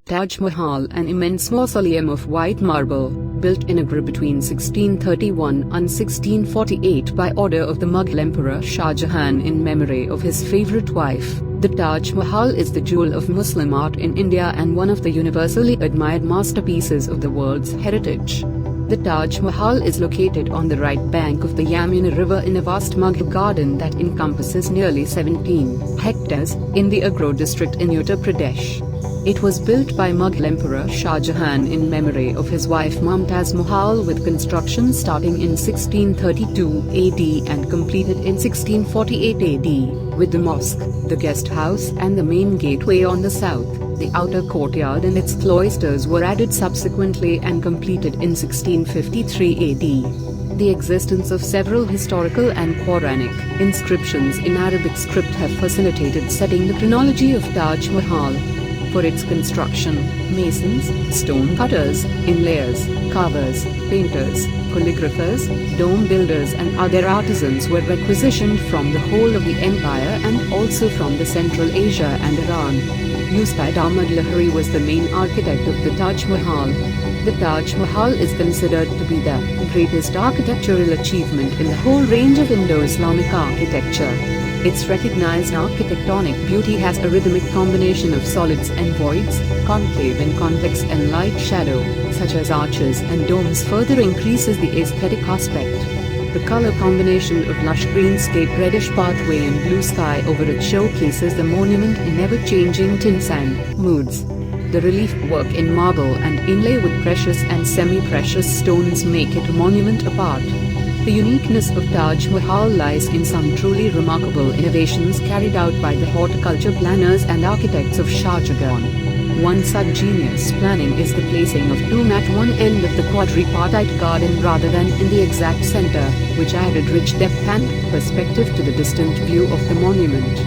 Taj Mahal, an immense mausoleum of white marble, built in Agra between 1631 and 1648 by order of the Mughal Emperor Shah Jahan in memory of his favorite wife. The Taj Mahal is the jewel of Muslim art in India and one of the universally admired masterpieces of the world's heritage. The Taj Mahal is located on the right bank of the Yamuna River in a vast Mughal garden that encompasses nearly 17 hectares in the Agra district in Uttar Pradesh. It was built by Mughal Emperor Shah Jahan in memory of his wife Mumtaz Mahal, with construction starting in 1632 AD and completed in 1648 AD, with the mosque, the guest house and the main gateway on the south. The outer courtyard and its cloisters were added subsequently and completed in 1653 AD. The existence of several historical and Quranic inscriptions in Arabic script have facilitated setting the chronology of Taj Mahal. For its construction, masons, stone cutters, inlayers, carvers, painters, calligraphers, dome builders and other artisans were requisitioned from the whole of the empire and also from the Central Asia and Iran. Ustad Ahmad Lahori was the main architect of the Taj Mahal. The Taj Mahal is considered to be the greatest architectural achievement in the whole range of Indo-Islamic architecture. Its recognized architectonic beauty has a rhythmic combination of solids and voids, concave and convex and light shadow, such as arches and domes, further increases the aesthetic aspect. The color combination of lush greenscape, reddish pathway and blue sky over it showcases the monument in ever-changing tints and moods. The relief work in marble and inlay with precious and semi-precious stones make it a monument apart. The uniqueness of Taj Mahal lies in some truly remarkable innovations carried out by the horticulture planners and architects of Shah Jahan. One such genius planning is the placing of tomb at one end of the quadripartite garden rather than in the exact center, which added rich depth and perspective to the distant view of the monument.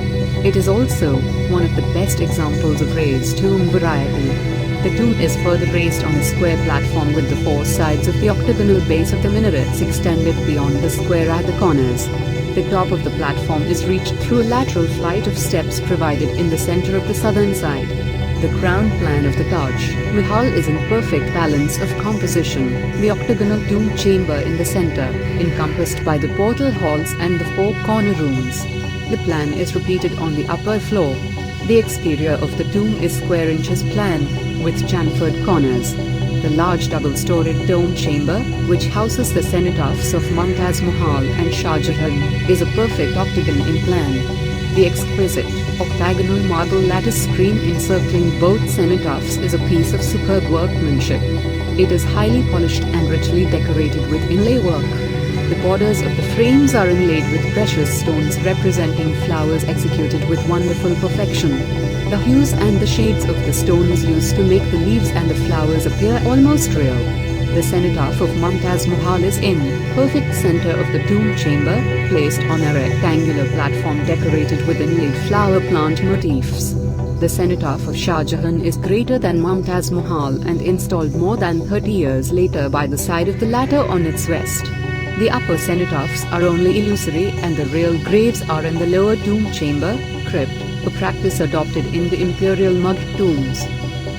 It is also one of the best examples of raised tomb variety. The tomb is further raised on a square platform with the four sides of the octagonal base of the minarets extended beyond the square at the corners. The top of the platform is reached through a lateral flight of steps provided in the center of the southern side. The crown plan of the Taj Mahal is in perfect balance of composition. The octagonal tomb chamber in the center, encompassed by the portal halls and the four corner rooms. The plan is repeated on the upper floor. The exterior of the tomb is square inches plan, with chamfered corners. The large double-storied dome chamber, which houses the cenotaphs of Mumtaz Mahal and Shah Jahan, is a perfect octagon in plan. The exquisite, octagonal marble lattice screen encircling both cenotaphs is a piece of superb workmanship. It is highly polished and richly decorated with inlay work. The borders of the frames are inlaid with precious stones representing flowers executed with wonderful perfection. The hues and the shades of the stones used to make the leaves and the flowers appear almost real. The cenotaph of Mumtaz Mahal is in perfect center of the tomb chamber, placed on a rectangular platform decorated with inlaid flower plant motifs. The cenotaph of Shah Jahan is greater than Mumtaz Mahal and installed more than 30 years later by the side of the latter on its west. The upper cenotaphs are only illusory and the real graves are in the lower tomb chamber, crypt, a practice adopted in the imperial Mughal tombs.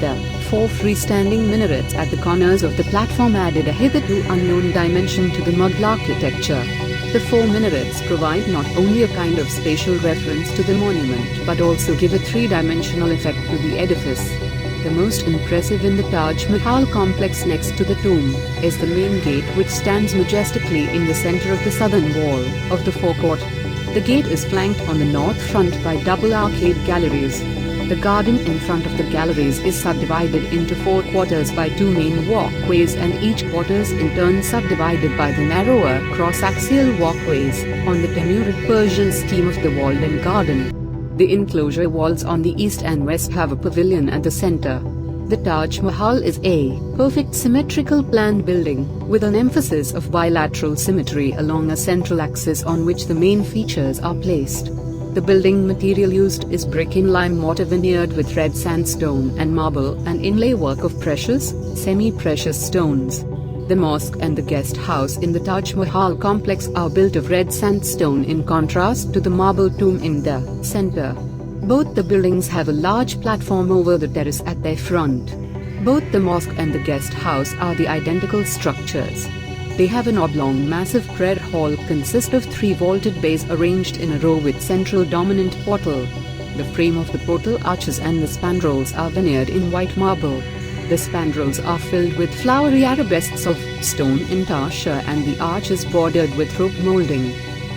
The four freestanding minarets at the corners of the platform added a hitherto unknown dimension to the Mughal architecture. The four minarets provide not only a kind of spatial reference to the monument but also give a three-dimensional effect to the edifice. The most impressive in the Taj Mahal complex next to the tomb is the main gate, which stands majestically in the center of the southern wall of the forecourt. The gate is flanked on the north front by double arcade galleries. The garden in front of the galleries is subdivided into four quarters by two main walkways, and each quarter is in turn subdivided by the narrower cross-axial walkways on the Timurid Persian scheme of the walled-in garden. The enclosure walls on the east and west have a pavilion at the center. The Taj Mahal is a perfect symmetrical planned building, with an emphasis of bilateral symmetry along a central axis on which the main features are placed. The building material used is brick in lime mortar veneered with red sandstone and marble and inlay work of precious, semi-precious stones. The mosque and the guest house in the Taj Mahal complex are built of red sandstone in contrast to the marble tomb in the center. Both the buildings have a large platform over the terrace at their front. Both the mosque and the guest house are the identical structures. They have an oblong massive prayer hall consist of 3 vaulted bays arranged in a row with central dominant portal. The frame of the portal arches and the spandrels are veneered in white marble. The spandrels are filled with flowery arabesques of stone intarsia and the arch is bordered with rope molding.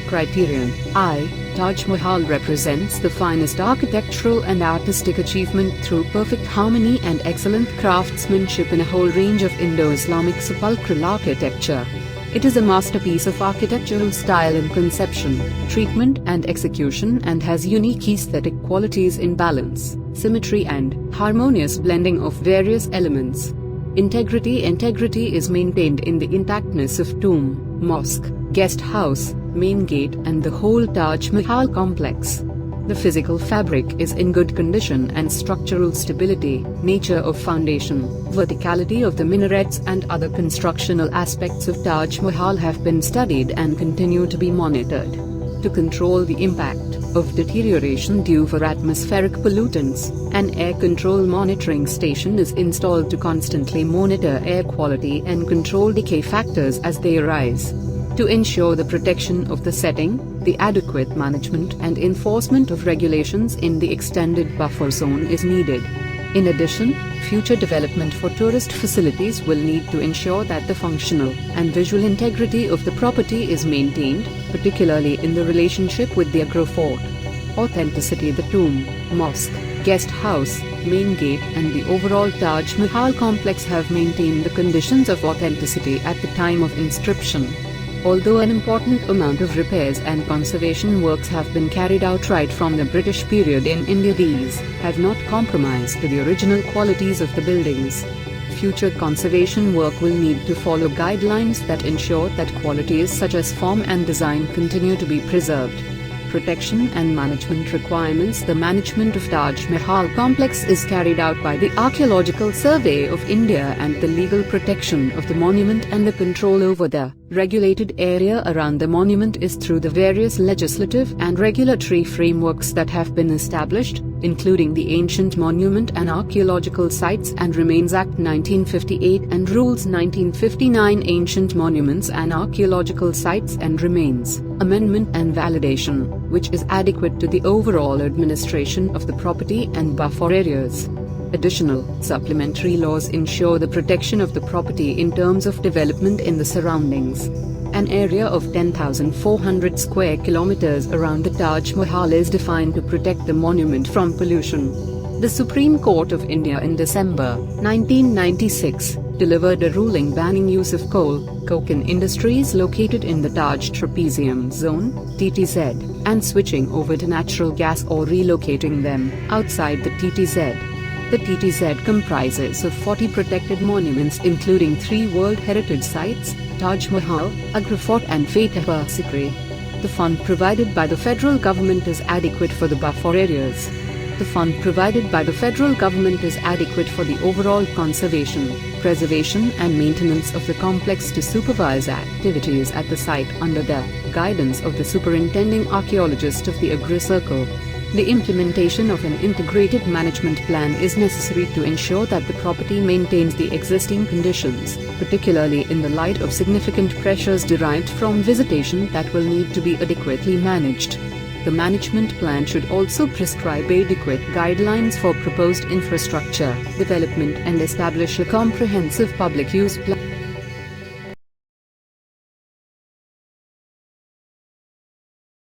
Criterion I. Taj Mahal represents the finest architectural and artistic achievement through perfect harmony and excellent craftsmanship in a whole range of Indo-Islamic sepulchral architecture. It is a masterpiece of architectural style in conception, treatment and execution and has unique aesthetic qualities in balance, symmetry and harmonious blending of various elements. Integrity is maintained in the intactness of tomb, mosque, guest house, main gate and the whole Taj Mahal complex. The physical fabric is in good condition and structural stability, nature of foundation, verticality of the minarets and other constructional aspects of Taj Mahal have been studied and continue to be monitored. To control the impact of deterioration due for atmospheric pollutants, an air control monitoring station is installed to constantly monitor air quality and control decay factors as they arise. To ensure the protection of the setting, the adequate management and enforcement of regulations in the extended buffer zone is needed. In addition, future development for tourist facilities will need to ensure that the functional and visual integrity of the property is maintained, particularly in the relationship with the Agra fort. Authenticity: the tomb, mosque, guest house, main gate and the overall Taj Mahal complex have maintained the conditions of authenticity at the time of inscription. Although an important amount of repairs and conservation works have been carried out right from the British period in India, these have not compromised the original qualities of the buildings. Future conservation work will need to follow guidelines that ensure that qualities such as form and design continue to be preserved. Protection and management requirements: the management of Taj Mahal complex is carried out by the Archaeological Survey of India and the legal protection of the monument and the control over the regulated area around the monument is through the various legislative and regulatory frameworks that have been established, including the Ancient Monument and Archaeological Sites and Remains Act 1958 and Rules 1959, Ancient Monuments and Archaeological Sites and Remains, Amendment and Validation, which is adequate to the overall administration of the property and buffer areas. Additional, supplementary laws ensure the protection of the property in terms of development in the surroundings. An area of 10,400 square kilometers around the Taj Mahal is defined to protect the monument from pollution. The Supreme Court of India in December 1996 delivered a ruling banning use of coke in industries located in the Taj Trapezium Zone (TTZ) and switching over to natural gas or relocating them outside the TTZ. The TTZ comprises of 40 protected monuments including 3 World Heritage Sites, Taj Mahal, Agra Fort and Fatehpur Sikri. The fund provided by the federal government is adequate for the buffer areas. The fund provided by the federal government is adequate for the overall conservation, preservation and maintenance of the complex to supervise activities at the site under the guidance of the superintending archaeologist of the Agra Circle. The implementation of an integrated management plan is necessary to ensure that the property maintains the existing conditions, particularly in the light of significant pressures derived from visitation that will need to be adequately managed. The management plan should also prescribe adequate guidelines for proposed infrastructure development and establish a comprehensive public use plan.